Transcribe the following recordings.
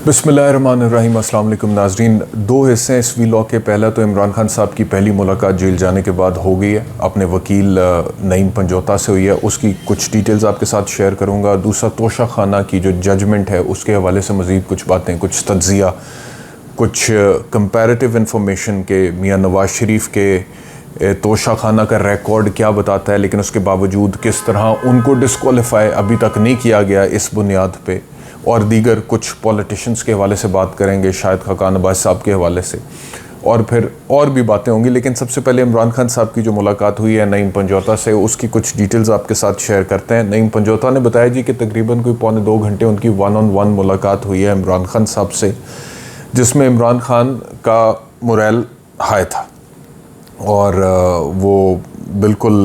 बिस्मिल्लाहिर्रहमानिर्रहीम। अस्सलाम वालेकुम नाज़रीन। दो हिस्से हैं इस वीलॉग के। पहला तो इमरान खान साहब की पहली मुलाकात जेल जाने के बाद हो गई है, अपने वकील नईम पंजोता से हुई है, उसकी कुछ डिटेल्स आपके साथ शेयर करूँगा। दूसरा तोशा खाना की जो जजमेंट है उसके हवाले से मज़ीद कुछ बातें, कुछ तज्ज़िया, कुछ कंपैरेटिव इंफॉर्मेशन के मियाँ नवाज़ शरीफ के तोशा खाना का रिकॉर्ड क्या बताता है, लेकिन उसके बावजूद किस तरह उनको डिस्क्वालीफाई अभी तक नहीं किया गया इस बुनियाद पे, और दीगर कुछ पॉलिटिशियंस के हवाले से बात करेंगे, शाहिद खाकान अब्बास साहब के हवाले से, और फिर और भी बातें होंगी। लेकिन सबसे पहले इमरान खान साहब की जो मुलाकात हुई है नईम पंजोता से, उसकी कुछ डिटेल्स आपके साथ शेयर करते हैं। नईम पंजोता ने बताया जी कि तकरीबन कोई 1.25 घंटे उनकी 1-on-1 मुलाकात हुई है इमरान खान साहब से, जिसमें इमरान खान का मोरल हाई था और वो बिल्कुल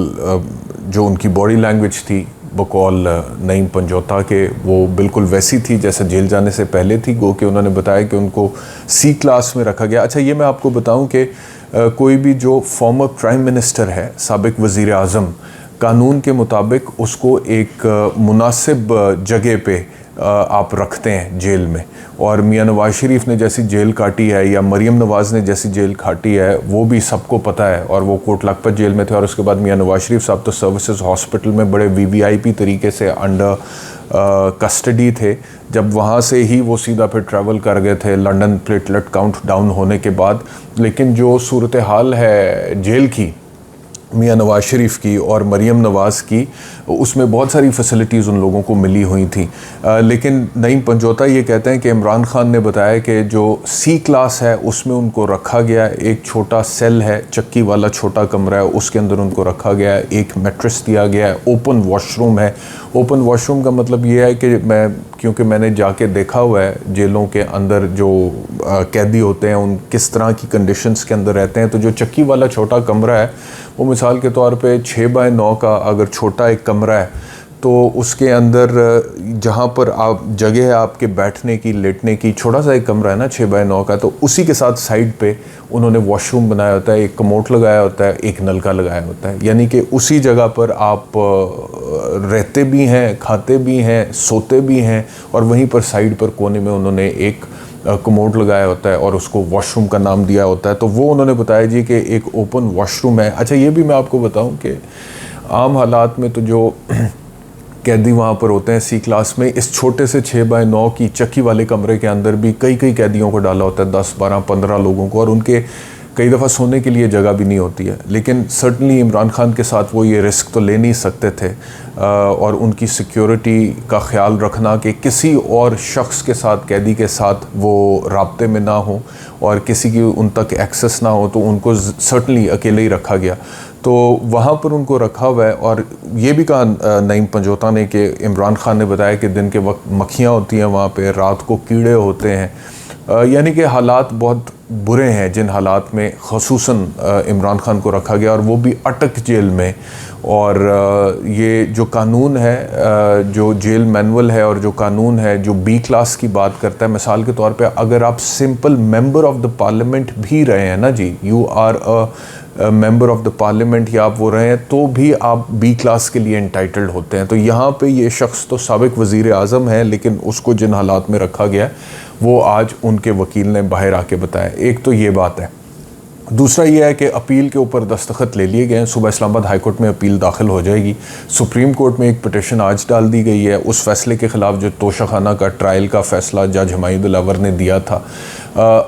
जो उनकी बॉडी लैंग्वेज थी बकौल नईम पंजोता के, वो बिल्कुल वैसी थी जैसे जेल जाने से पहले थी। गो कि उन्होंने बताया कि उनको C क्लास में रखा गया। अच्छा, ये मैं आपको बताऊं कि कोई भी जो फॉर्मर प्राइम मिनिस्टर है, साबिक वज़ीर आज़म, कानून के मुताबिक उसको एक मुनासिब जगह पे आप रखते हैं जेल में, और मियाँ नवाज़ शरीफ ने जैसी जेल काटी है या मरीम नवाज़ ने जैसी जेल काटी है वो भी सबको पता है, और वो कोट लखपत जेल में थे। और उसके बाद मियाँ नवाज़ शरीफ साहब तो सर्विसेज हॉस्पिटल में बड़े VVIP तरीके से अंडर कस्टडी थे। जब वहाँ से ही वो सीधा फिर ट्रैवल कर गए थे लंदन प्लेटलेट काउंट डाउन होने के बाद। लेकिन जो सूरत हाल है जेल की, मियाँ नवाज़ शरीफ की और मरीम नवाज़ की, उसमें बहुत सारी फैसिलिटीज़ उन लोगों को मिली हुई थी। लेकिन नईम पंजोता ये कहते हैं कि इमरान खान ने बताया कि जो C क्लास है उसमें उनको रखा गया, एक छोटा सेल है, चक्की वाला छोटा कमरा है, उसके अंदर उनको रखा गया है, एक मैट्रेस दिया गया है, ओपन वॉशरूम है। ओपन वॉशरूम का मतलब ये है कि क्योंकि मैंने जाके देखा हुआ है जेलों के अंदर जो कैदी होते हैं उन किस तरह की कंडीशंस के अंदर रहते हैं, तो जो चक्की वाला छोटा कमरा है वो मिसाल के तौर पे 6x9 का अगर छोटा एक कमरा है, तो उसके अंदर जहाँ पर आप जगह है आपके बैठने की, लेटने की, छोटा सा एक कमरा है ना 6x9 का, तो उसी के साथ साइड पे उन्होंने वॉशरूम बनाया होता है, एक कमोड लगाया होता है, एक नलका लगाया होता है। यानी कि उसी जगह पर आप रहते भी हैं, खाते भी हैं, सोते भी हैं, और वहीं पर साइड पर कोने में उन्होंने एक कमोड लगाया होता है और उसको वॉशरूम का नाम दिया होता है। तो वो उन्होंने बताया जी कि एक ओपन वॉशरूम है। अच्छा, ये भी मैं आपको बताऊं कि आम हालात में तो जो कैदी वहाँ पर होते हैं C क्लास में, इस छोटे से 6x9 की चक्की वाले कमरे के अंदर भी कई कैदियों को डाला होता है, 10, 12, 15 लोगों को, और उनके कई दफ़ा सोने के लिए जगह भी नहीं होती है। लेकिन सर्टनली इमरान खान के साथ वो ये रिस्क तो ले नहीं सकते थे, और उनकी सिक्योरिटी का ख्याल रखना कि किसी और शख्स के साथ, कैदी के साथ वो राब्ते में ना हो और किसी की उन तक एक्सेस ना हो, तो उनको सर्टनली अकेले ही रखा गया। तो वहाँ पर उनको रखा हुआ है। और ये भी कहा नईम पंजोता ने कि इमरान खान ने बताया कि दिन के वक्त मक्खियाँ होती हैं वहाँ पे, रात को कीड़े होते हैं, यानी कि हालात बहुत बुरे हैं जिन हालात में ख़ुसूसन इमरान खान को रखा गया, और वो भी अटक जेल में। और ये जो कानून है, जो जेल मैनुअल है और जो कानून है जो B क्लास की बात करता है, मिसाल के तौर पे अगर आप simple member of the parliament भी रहे हैं ना जी, you are a member of the parliament, या आप वो रहे हैं, तो भी आप B क्लास के लिए इंटाइटल्ड होते हैं। तो यहाँ पे ये शख्स तो साबिक वज़ीर आज़म है, लेकिन उसको जिन हालात में रखा गया वो आज उनके वकील ने बाहर आके बताया। एक तो ये बात है। दूसरा ये है कि अपील के ऊपर दस्तखत ले लिए गए हैं। सुबह इस्लामाबाद हाई कोर्ट में अपील दाखिल हो जाएगी। सुप्रीम कोर्ट में एक पिटिशन आज डाल दी गई है उस फैसले के ख़िलाफ़ जो तोशा खाना का ट्रायल का फ़ैसला जज हमायुल अवर ने दिया था।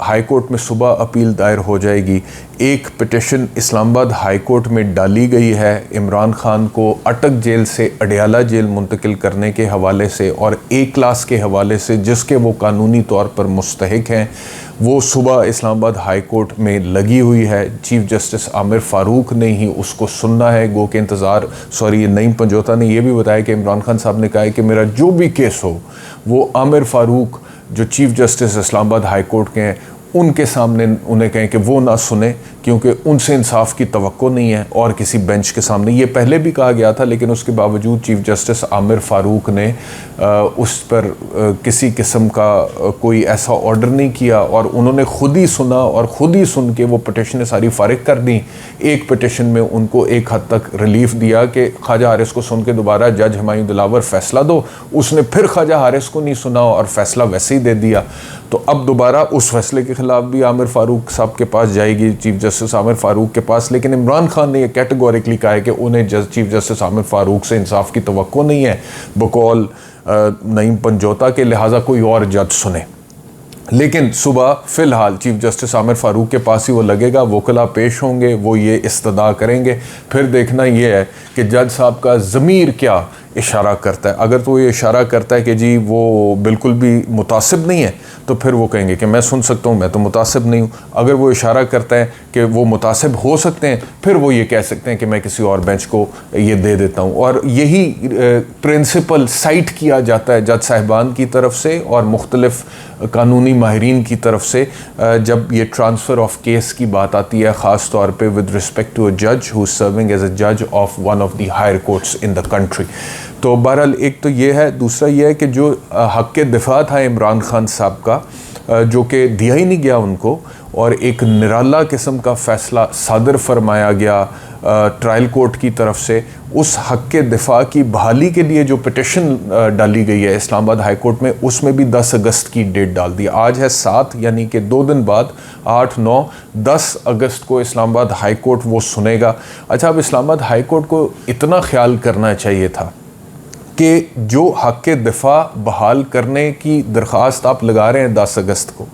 हाई कोर्ट में सुबह अपील दायर हो जाएगी। एक पिटिशन इस्लामाबाद हाई कोर्ट में डाली गई है इमरान खान को अटक जेल से अडयाला जेल मुंतकिल करने के हवाले से और A क्लास के हवाले से, जिसके वो कानूनी तौर पर मुस्तहिक हैं। वो सुबह इस्लामाबाद हाई कोर्ट में लगी हुई है। चीफ जस्टिस आमिर फ़ारूक ने ही उसको सुनना है। गो के इंतज़ार नईम पंजोता ने यह भी बताया कि इमरान खान साहब ने कहा है कि मेरा जो भी केस हो वो आमिर फ़ारूक जो chief justice Islamabad high court के हैं उनके सामने उन्हें कहें कि वो ना सुने, क्योंकि उनसे इंसाफ की तवक्को नहीं है और किसी बेंच के सामने। ये पहले भी कहा गया था, लेकिन उसके बावजूद चीफ जस्टिस आमिर फ़ारूक ने उस पर किसी किस्म का कोई ऐसा ऑर्डर नहीं किया और उन्होंने खुद ही सुना और ख़ुद ही सुन के वो पिटिशनें सारी फारिग कर दी। एक पिटिशन में उनको एक हद तक रिलीफ दिया कि ख्वाजा हारिस को सुन के दोबारा जज हुमायूं दिलावर फ़ैसला दो। उसने फिर ख्वाजा हारिस को नहीं सुना और फ़ैसला वैसे ही दे दिया। तो अब दोबारा उस फैसले के ख़िलाफ़ भी आमिर फ़ारूक साहब के पास जाएगी, चीफ जस्टिस आमिर फ़ारूक के पास। लेकिन इमरान खान ने यह कैटेगोरिकली कहा है कि उन्हें चीफ जस्टिस आमिर फ़ारूक से इंसाफ की तवक्को नहीं है बकौल नईम पंजोता के, लिहाजा कोई और जज सुने। लेकिन सुबह फ़िलहाल चीफ जस्टिस आमिर फ़ारूक के पास ही वो लगेगा, वकला पेश होंगे, वो ये इस्तदा करेंगे। फिर देखना ये है कि जज साहब का ज़मीर क्या इशारा करता है। अगर तो ये इशारा करता है कि जी वो बिल्कुल भी मुतासिब नहीं है, तो फिर वो कहेंगे कि मैं सुन सकता हूँ, मैं तो मुतासिब नहीं हूँ। अगर वो इशारा करता है कि वो मुतासिब हो सकते हैं, फिर वो ये कह सकते हैं कि मैं किसी और बेंच को ये दे देता हूँ। और यही प्रिंसिपल साइट किया जाता है जज साहिबान की तरफ से और मुख्तलिफ कानूनी माहिरीन की तरफ से जब ये ट्रांसफ़र ऑफ केस की बात आती है, ख़ास तौर पे विद रिस्पेक्ट टू अ जज who is serving as a जज of one of the higher courts in the country. तो बहरहाल एक तो ये है, दूसरा ये है कि जो हक़ के दिफा था इमरान खान साहब का, जो कि दिया ही नहीं गया उनको, और एक निराला किस्म का फ़ैसला सादर फरमाया गया ट्रायल कोर्ट की तरफ से। उस हक़ के दिफा की बहाली के लिए जो पिटिशन डाली गई है इस्लामाबाद हाई कोर्ट में, उसमें भी 10 अगस्त की डेट डाल दी। आज है 7, यानी कि 2 दिन बाद 8, 9, 10 अगस्त को इस्लामाबाद हाई कोर्ट वो सुनेगा। अच्छा, अब इस्लामाबाद हाई कोर्ट को इतना ख्याल करना चाहिए था कि जो हक़ के दिफा बहाल करने की दरख्वास्त आप लगा रहे हैं 10 अगस्त को,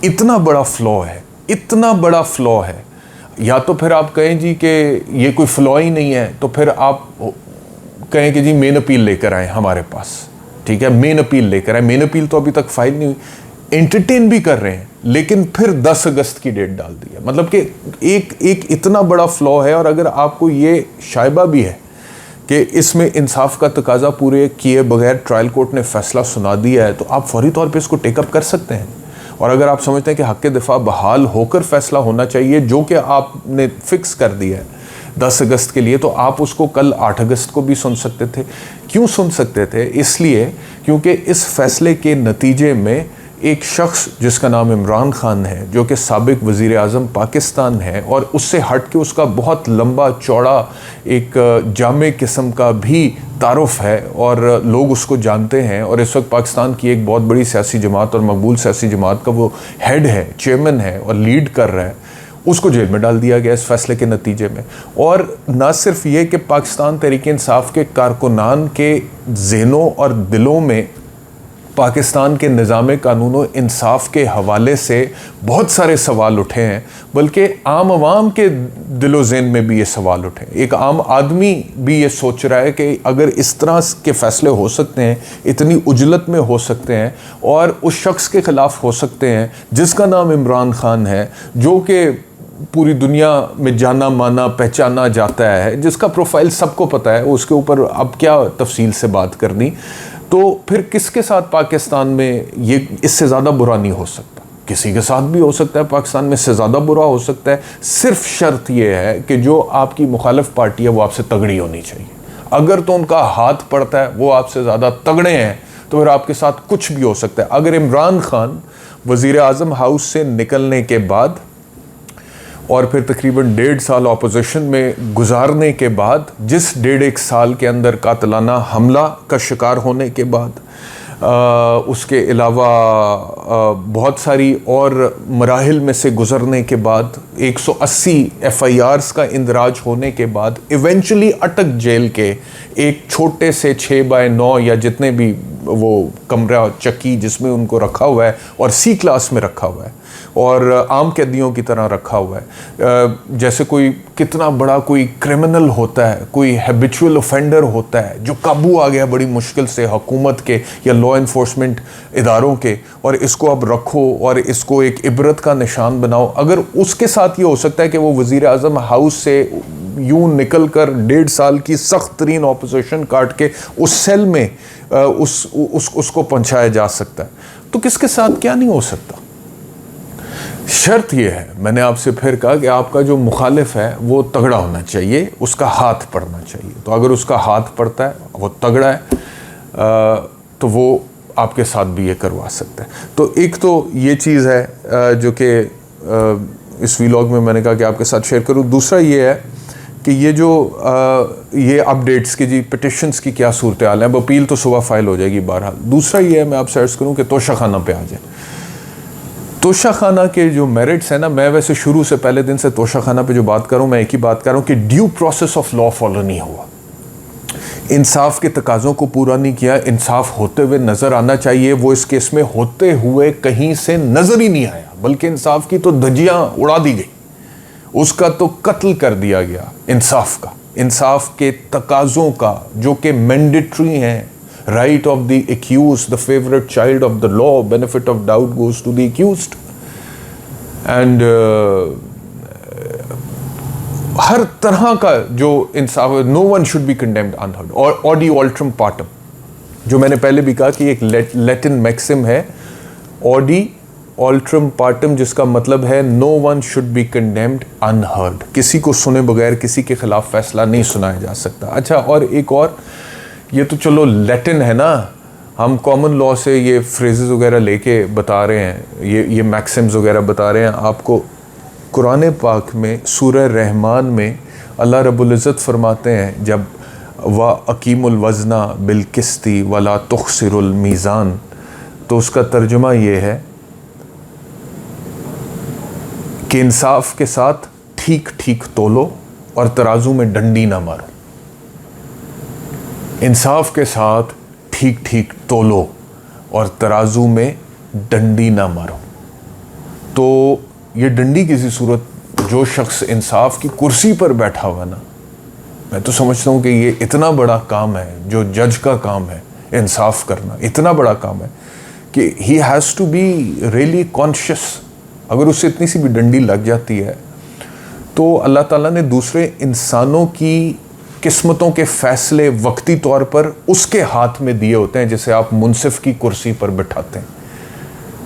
इतना बड़ा फ़्लॉ है, इतना बड़ा फ़्लॉ है। या तो फिर आप कहें जी कि ये कोई फ़्लॉ ही नहीं है, तो फिर आप कहें कि जी मेन अपील लेकर आएँ हमारे पास, ठीक है, मेन अपील लेकर आएँ। मेन अपील तो अभी तक फाइल नहीं हुई, एंटरटेन भी कर रहे हैं, लेकिन फिर 10 अगस्त की डेट डाल दी है। मतलब कि एक इतना बड़ा फ़्लॉ है। और अगर आपको ये शायबा भी है कि इसमें इंसाफ का तकाजा पूरे किए बगैर ट्रायल कोर्ट ने फ़ैसला सुना दिया है, तो आप फौरी तौर पे इसको टेकअप कर सकते हैं। और अगर आप समझते हैं कि हक़ के दिफा बहाल होकर फ़ैसला होना चाहिए, जो कि आपने फ़िक्स कर दिया है 10 अगस्त के लिए, तो आप उसको कल 8 अगस्त को भी सुन सकते थे। क्यों सुन सकते थे? इसलिए क्योंकि इस फ़ैसले के नतीजे में एक शख्स जिसका नाम इमरान खान है, जो कि साबिक़ वज़ीर आज़म पाकिस्तान है, और उससे हट के उसका बहुत लंबा चौड़ा एक जामे किस्म का भी तारुफ़ है और लोग उसको जानते हैं, और इस वक्त पाकिस्तान की एक बहुत बड़ी सियासी जमात और मकबूल सियासी जमात का वो हेड है, चेयरमैन है और लीड कर रहा है, उसको जेल में डाल दिया गया इस फैसले के नतीजे में। और ना सिर्फ ये कि पाकिस्तान तहरीक इंसाफ के कारकुनान के ज़हनों और दिलों में पाकिस्तान के निज़ाम कानून व इंसाफ के हवाले से बहुत सारे सवाल उठे हैं, बल्कि आम आवाम के दिलो ज़हन में भी ये सवाल उठे हैं। एक आम आदमी भी ये सोच रहा है कि अगर इस तरह के फ़ैसले हो सकते हैं, इतनी उजलत में हो सकते हैं, और उस शख्स के ख़िलाफ़ हो सकते हैं जिसका नाम इमरान खान है, जो कि पूरी दुनिया में जाना माना पहचाना जाता है, जिसका प्रोफाइल सबको पता है, उसके ऊपर अब क्या तफसील से बात करनी, तो फिर किसके साथ पाकिस्तान में ये इससे ज़्यादा बुरा नहीं हो सकता? किसी के साथ भी हो सकता है, पाकिस्तान में इससे ज़्यादा बुरा हो सकता है। सिर्फ शर्त यह है कि जो आपकी मुखालिफ पार्टी है वो आपसे तगड़ी होनी चाहिए। अगर तो उनका हाथ पड़ता है, वो आपसे ज़्यादा तगड़े हैं, तो फिर आपके साथ कुछ भी हो सकता है। अगर इमरान खान वज़ीर आज़म हाउस से निकलने के बाद और फिर तकरीबन 1.5 साल अपोजिशन में गुजारने के बाद, जिस 1.5 साल के अंदर कातलाना हमला का शिकार होने के बाद, उसके अलावा बहुत सारी और मराहिल में से गुज़रने के बाद, 180 FIRs का इंदराज होने के बाद, इवेंचुअली अटक जेल के एक छोटे से 6x9 या जितने भी वो कमरा चक्की जिसमें उनको रखा हुआ है, और C क्लास में रखा हुआ है और आम कैदियों की तरह रखा हुआ है, जैसे कोई कितना बड़ा कोई क्रिमिनल होता है, कोई हैबिचुअल ऑफेंडर होता है जो काबू आ गया बड़ी मुश्किल से हुकूमत के या लॉ इन्फोर्समेंट इदारों के, और इसको अब रखो और इसको एक इबरत का निशान बनाओ। अगर उसके साथ ये हो सकता है कि वो वज़ीर आज़म हाउस से यूं निकल कर 1.5 साल की सख्त तरीन ऑपोजिशन काट के उस सेल में उसको पहुंचाया जा सकता है, तो किसके साथ क्या नहीं हो सकता। शर्त यह है, मैंने आपसे फिर कहा कि आपका जो मुखालिफ है वो तगड़ा होना चाहिए, उसका हाथ पड़ना चाहिए। तो अगर उसका हाथ पड़ता है, वो तगड़ा है, तो वो आपके साथ भी ये करवा सकता है। तो एक तो ये चीज़ है जो कि इस व्लॉग में मैंने कहा कि आपके साथ शेयर करूँ। दूसरा ये है कि ये जो ये अपडेट्स की जी पिटिशंस की क्या सूरत हाल है। अब अपील तो सुबह फाइल हो जाएगी बहरहाल। दूसरा ये है, मैं आपसे अर्ज़ करूँ कि तोशाखाना पे आ जाए। तोशाखाना के जो मेरिट्स हैं ना, मैं वैसे शुरू से पहले दिन से तोशाखाना पे जो बात कर रहा हूँ, मैं एक ही बात कर रहा हूँ कि due process of law follow नहीं हुआ, इंसाफ के तकाज़ों को पूरा नहीं किया। इंसाफ होते हुए नज़र आना चाहिए, वो इस केस में होते हुए कहीं से नज़र ही नहीं आया, बल्कि इंसाफ की तो धज्जियाँ उड़ा दी गई, उसका तो कत्ल कर दिया गया इंसाफ का, इंसाफ के तकाज़ों का जो कि मैंडेटरी हैं। Right of the accused, the favorite child of the law, benefit of doubt goes to the accused. And हर तरह का जो इंसाफ, no one should be condemned unheard. और ऑडी ऑल्ट्रम पार्टम, जो मैंने पहले भी कहा कि एक लैटिन मैक्सिम है, ऑडी ऑल्ट्रम पार्टम, जिसका मतलब है no one should be condemned unheard. किसी को सुने बगैर किसी के खिलाफ फैसला नहीं सुनाया जा सकता। अच्छा, और एक और, ये तो चलो लैटिन है ना, हम कॉमन लॉ से ये फ्रेजेस वगैरह लेके बता रहे हैं, ये मैक्सिम्स वगैरह बता रहे हैं आपको। कुरान पाक में सूरह रहमान में अल्लाह रब्बुल इज़्ज़त फरमाते हैं, जब व अकीमुल वज़ना बिल किस्ती वला तुखसिरुल मीज़ान, तो उसका तर्जुमा ये है कि इंसाफ के साथ ठीक ठीक तोलो और तराजू में डंडी ना मारो। इंसाफ के साथ ठीक ठीक तोलो और तराजू में डंडी ना मारो। तो ये डंडी किसी सूरत, जो शख्स इंसाफ की कुर्सी पर बैठा हुआ ना, मैं तो समझता हूँ कि ये इतना बड़ा काम है, जो जज का काम है इंसाफ करना, इतना बड़ा काम है कि he has to be really conscious. अगर उससे इतनी सी भी डंडी लग जाती है तो अल्लाह ताला ने दूसरे इंसानों की किस्मतों के फैसले वक्ती तौर पर उसके हाथ में दिए होते हैं, जैसे आप मुनसिफ की कुर्सी पर बिठाते हैं।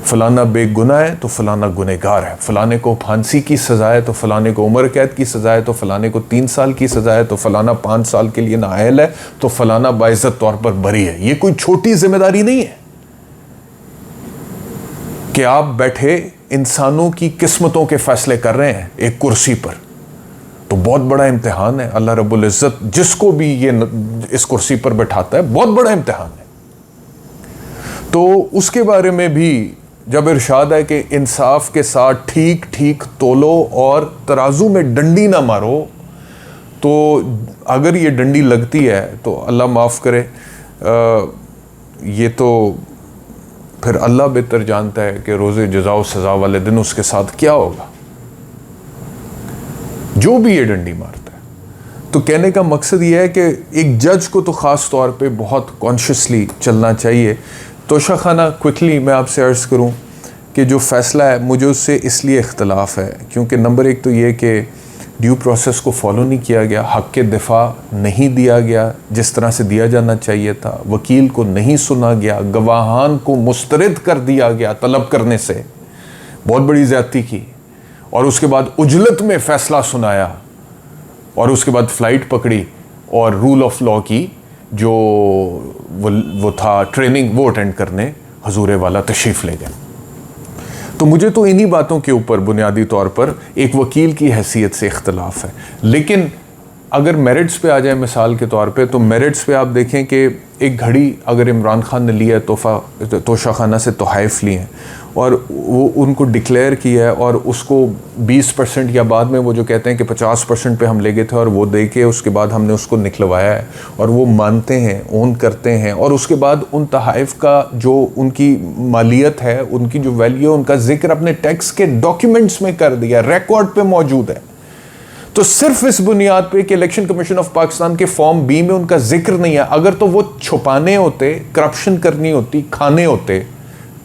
फलाना बेगुनाह है तो फलाना गुनहगार है, फलाने को फांसी की सज़ा है तो फलाने को उम्र कैद की सज़ा है, तो फलाने को 3 साल की सज़ा है, तो फलाना 5 साल के लिए नाअहल है, तो फलाना बाइज़्ज़त तौर पर बरी है। ये कोई छोटी जिम्मेदारी नहीं है कि आप बैठे इंसानों की किस्मतों के फैसले कर रहे हैं एक कुर्सी पर। तो बहुत बड़ा इम्तिहान है। अल्लाह रब्बुल इज़्ज़त जिसको भी ये इस कुर्सी पर बैठाता है, बहुत बड़ा इम्तिहान है। तो उसके बारे में भी जब इरशाद है कि इंसाफ के साथ ठीक ठीक तोलो और तराजू में डंडी ना मारो, तो अगर ये डंडी लगती है तो अल्लाह माफ़ करे, ये तो फिर अल्लाह बेहतर जानता है कि रोज़े जज़ा व सज़ा वाले दिन उसके साथ क्या होगा, जो भी ये डंडी मारता है। तो कहने का मकसद ये है कि एक जज को तो ख़ास तौर पे बहुत कॉन्शियसली चलना चाहिए। तोशाखाना क्विकली मैं आपसे अर्ज़ करूं कि जो फ़ैसला है, मुझे उससे इसलिए इख्तलाफ है क्योंकि नंबर एक तो ये कि ड्यू प्रोसेस को फॉलो नहीं किया गया, हक़ के दिफा नहीं दिया गया जिस तरह से दिया जाना चाहिए था, वकील को नहीं सुना गया, गवाहान को मुस्तरद कर दिया गया तलब करने से, बहुत बड़ी ज़्यादती की, और उसके बाद उजलत में फ़ैसला सुनाया, और उसके बाद फ़्लाइट पकड़ी और रूल ऑफ लॉ की जो वो था ट्रेनिंग, वो अटेंड करने हजूर वाला तशरीफ़ ले गए। तो मुझे तो इन्हीं बातों के ऊपर बुनियादी तौर पर एक वकील की हैसियत से इख्तलाफ है। लेकिन अगर मेरिट्स पे आ जाए मिसाल के तौर पे, तो मेरिट्स पे आप देखें कि एक घड़ी अगर इमरान खान ने लिया है, तोशाखाना से तोहफ़ लिए हैं और वो उनको डिक्लेयर किया है, और उसको 20% या बाद में वो जो कहते हैं कि 50% पे हम ले गए थे और वो दे के उसके बाद हमने उसको निकलवाया है, और वो मानते हैं, ओन करते हैं, और उसके बाद उन तोहफ़ का जो उनकी मालियत है, उनकी जो वैल्यू है, उनका जिक्र अपने टैक्स के डॉक्यूमेंट्स में कर दिया, रिकॉर्ड पे मौजूद है। तो सिर्फ इस बुनियाद पे कि इलेक्शन कमीशन ऑफ पाकिस्तान के फॉर्म बी में उनका जिक्र नहीं है, अगर तो वो छुपाने होते, करप्शन करनी होती, खाने होते,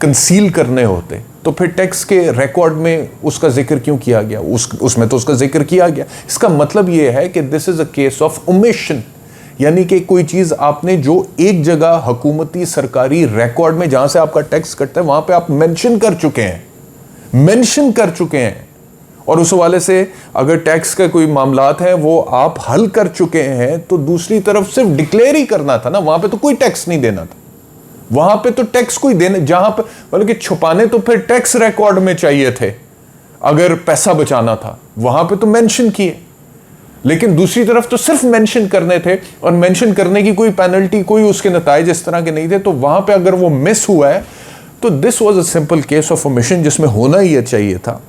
कंसील करने होते, तो फिर टैक्स के रिकॉर्ड में उसका जिक्र क्यों किया गया? उसमें तो उसका जिक्र किया गया। इसका मतलब ये है कि this is a case of omission, यानी कि कोई चीज़ आपने जो एक जगह हुकूमती सरकारी रिकॉर्ड में जहाँ से आपका टैक्स कटता है वहाँ पे आप मेंशन कर चुके हैं, मेंशन कर चुके हैं, और उस हवाले से अगर टैक्स का कोई मामलात है वो आप हल कर चुके हैं, तो दूसरी तरफ सिर्फ डिक्लेयर ही करना था ना, वहां पे तो कोई टैक्स नहीं देना था, वहां पे तो टैक्स कोई देने, जहां पे मतलब कि छुपाने तो फिर टैक्स रिकॉर्ड में चाहिए थे, अगर पैसा बचाना था वहां पे तो मेंशन किए, लेकिन दूसरी तरफ तो सिर्फ मेंशन करने थे, और मेंशन करने की कोई पेनल्टी, कोई उसके नताइज इस तरह के नहीं थे, तो वहां पे अगर वो मिस हुआ है तो this was a simple case of omission, जिसमें होना ही चाहिए था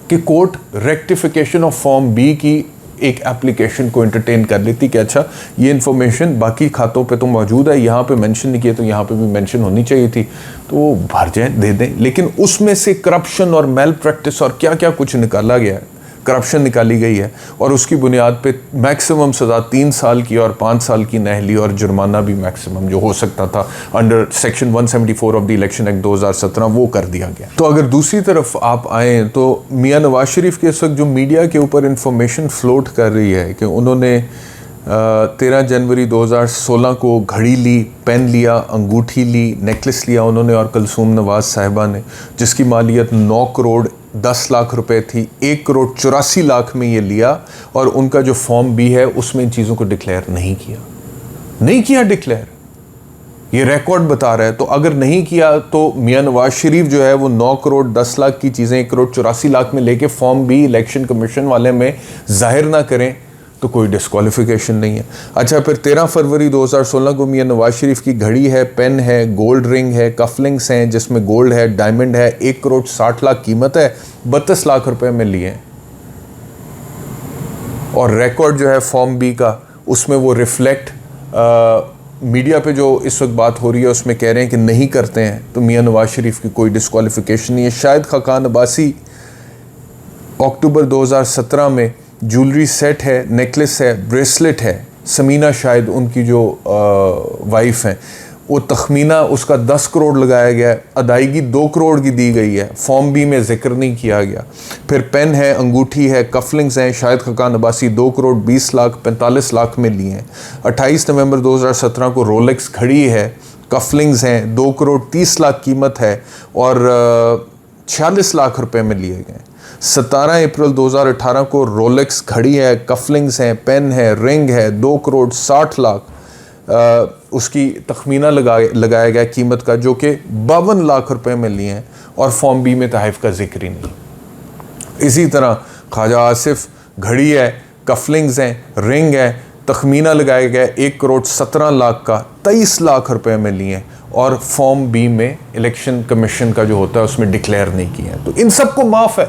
कि court rectification of form B की एक एप्लीकेशन को एंटरटेन कर लेती कि अच्छा ये इन्फॉर्मेशन बाकी खातों पे तो मौजूद है, यहाँ पे मेंशन नहीं किया तो यहाँ पे भी मेंशन होनी चाहिए थी, तो वो भर जाए दे दें, लेकिन उसमें से करप्शन और मेल प्रैक्टिस और क्या क्या कुछ निकाला गया है, करप्शन निकाली गई है, और उसकी बुनियाद पे मैक्सिमम सज़ा 3 साल की और 5 साल की नहली और जुर्माना भी मैक्सिमम जो हो सकता था under section 174 of the election act 2017 वो कर दिया गया। तो अगर दूसरी तरफ आप आए तो मियां नवाज शरीफ के इस वक्त जो मीडिया के ऊपर इंफॉर्मेशन फ्लोट कर रही है कि उन्होंने 13 जनवरी 2016 को घड़ी ली, पेन लिया, अंगूठी ली, नेकलेस लिया उन्होंने और कुलसूम नवाज साहिबा ने, जिसकी मालियत 9 करोड़ 10 लाख रुपए थी, 1 करोड़ 84 लाख में ये लिया, और उनका जो फॉर्म बी है उसमें इन चीज़ों को डिक्लेयर नहीं किया डिक्लेयर, ये रिकॉर्ड बता रहा है। तो अगर नहीं किया तो मियां नवाज शरीफ जो है वो 9 करोड़ 10 लाख की चीज़ें 1 करोड़ 84 लाख में लेके फॉर्म बी इलेक्शन कमीशन वाले में जाहिर ना करें तो कोई डिस्क्वालिफिकेशन नहीं है। अच्छा, फिर 13 फरवरी 2016 को मियां नवाज शरीफ की घड़ी है, पेन है, गोल्ड रिंग है, कफलिंग्स हैं जिसमें गोल्ड है, डायमंड है, 1 करोड़ 60 लाख कीमत है, 32 लाख रुपए में लिए। और रिकॉर्ड जो है फॉर्म बी का उसमें वो रिफ्लेक्ट मीडिया पे जो इस वक्त बात हो रही है उसमें कह रहे हैं कि नहीं करते हैं, तो मियां नवाज शरीफ की कोई डिस्क्वालिफिकेशन नहीं है। शाहिद खाकान अब्बासी अक्टूबर 2017 में ज्वेलरी सेट है, नेकलेस है, ब्रेसलेट है, समीना शाहिद उनकी जो वाइफ हैं, वो तखमीना उसका 10 करोड़ लगाया गया है, अदायगी 2 करोड़ की दी गई है, फॉर्म बी में जिक्र नहीं किया गया। फिर पेन है, अंगूठी है, कफलिंग्स हैं, शाहिद खाकान अब्बासी 2 करोड़ 20 लाख 45 लाख में लिए हैं। 28 नवंबर 2017 को रोलेक्स घड़ी है, कफलिंग्स हैं, 2 करोड़ 30 लाख कीमत है और 46 लाख रुपए में लिए गए। 17 अप्रैल 2018 को रोलेक्स घड़ी है, कफलिंग्स हैं, पेन है, रिंग है, 2 करोड़ 60 लाख उसकी तखमीना लगाया गया कीमत का, जो कि 52 लाख रुपए में लिए हैं, और फॉर्म बी में तहफ़ का जिक्र ही नहीं। इसी तरह ख्वाजा आसिफ घड़ी है, कफलिंग्स हैं, रिंग है, तखमीना लगाया गया 1 करोड़ 17 लाख का, 23 लाख रुपए में लिए, और फॉर्म बी में इलेक्शन कमीशन का जो होता है उसमें डिक्लेयर नहीं किया। तो इन सबको माफ़ है,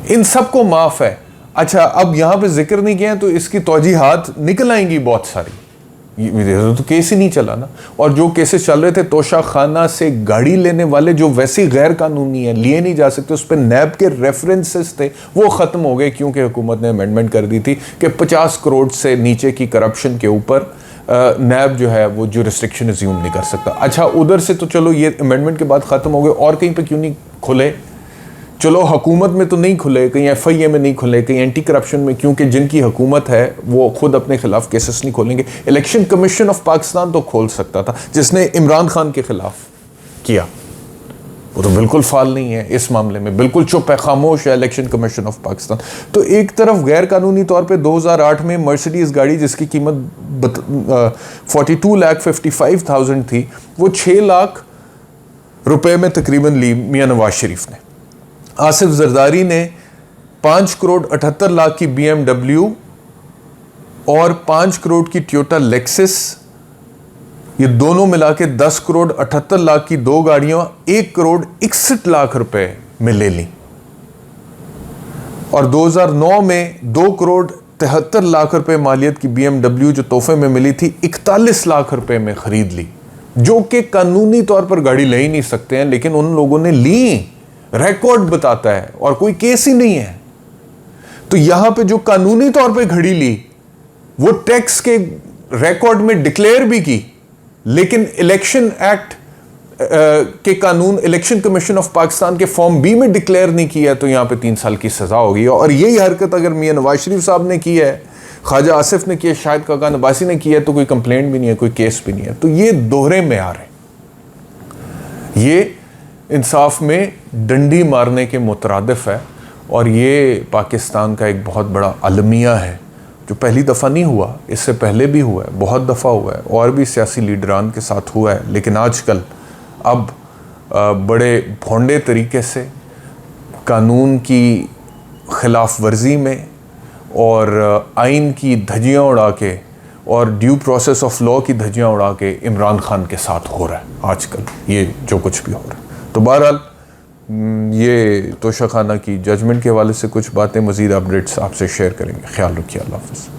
इन सबको माफ़ है। अच्छा, अब यहाँ पे जिक्र नहीं किया तो इसकी तौजीहात निकल आएंगी बहुत सारी, तो केस ही नहीं चला ना। और जो केसेस चल रहे थे, तोशा खाना से गाड़ी लेने वाले जो वैसे गैर कानूनी है, लिए नहीं जा सकते, उस पर नैब के रेफरेंसेस थे, वो ख़त्म हो गए क्योंकि हुकूमत ने अमेंडमेंट कर दी थी कि 50 करोड़ से नीचे की करप्शन के ऊपर नैब जो है वो जो रिस्ट्रिक्शन एज्यूम नहीं कर सकता। अच्छा, उधर से तो चलो ये अमेंडमेंट के बाद ख़त्म हो गए, और कहीं पर क्यों नहीं खुले? चलो हुकूमत में तो नहीं खुले, कहीं FIA में नहीं खुले, कहीं एंटी करप्शन में, क्योंकि जिनकी हुकूमत है वो खुद अपने खिलाफ केसेस नहीं खोलेंगे। इलेक्शन कमीशन ऑफ पाकिस्तान तो खोल सकता था, जिसने इमरान खान के खिलाफ किया, वो तो बिल्कुल फाल नहीं है इस मामले में, बिल्कुल चुप है, खामोश है इलेक्शन कमीशन ऑफ पाकिस्तान। तो एक तरफ गैर कानूनी तौर पे 2008 में मर्सिडीज़ गाड़ी जिसकी कीमत 42,55,000 थी, वो 6 लाख रुपए में तकरीबन ली मियां नवाज शरीफ ने। आसिफ जरदारी ने 5 करोड़ 78 लाख की BMW और 5 करोड़ की टोयोटा लेक्सस, ये दोनों मिला के 10 करोड़ 78 लाख की 2 गाड़ियां 1 करोड़ 61 लाख रुपए में ले ली। और 2009 में 2 करोड़ 73 लाख रुपए मालियत की BMW जो तोहफे में मिली थी, 41 लाख रुपए में खरीद ली, जो कि कानूनी तौर पर गाड़ी ले ही नहीं सकते हैं, लेकिन उन लोगों ने ली, रिकॉर्ड बताता है, और कोई केस ही नहीं है। तो यहां पे जो कानूनी तौर पे घड़ी ली वो टैक्स के रिकॉर्ड में डिक्लेयर भी की, लेकिन इलेक्शन एक्ट के कानून, इलेक्शन कमीशन ऑफ पाकिस्तान के फॉर्म बी में डिक्लेयर नहीं किया, तो यहां पे 3 साल की सजा होगी। और यही हरकत अगर मियां नवाज शरीफ साहब ने की है, ख्वाजा आसिफ ने किया, शाहिद खाकान अब्बासी ने किया, तो कोई कंप्लेंट भी नहीं है, कोई केस भी नहीं है। तो ये दोहरे में आ रहे, ये इंसाफ में डंडी मारने के मुतरादिफ है, और ये पाकिस्तान का एक बहुत बड़ा अलमिया है जो पहली दफ़ा नहीं हुआ, इससे पहले भी हुआ है, बहुत दफ़ा हुआ है, और भी सियासी लीडरान के साथ हुआ है। लेकिन आजकल अब बड़े भोंडे तरीके से कानून की खिलाफ वर्जी में और आइन की धज्जियाँ उड़ा के और ड्यू प्रोसेस ऑफ लॉ की धज्जियाँ उड़ा के इमरान खान के साथ हो रहा है आजकल ये जो कुछ भी हो रहा है। तो बहरहाल ये तोशाखाना की जजमेंट के हवाले से कुछ बातें, मज़ीद अपडेट्स आपसे शेयर करेंगे। ख्याल रखिए, अल्लाह हाफ़िज़।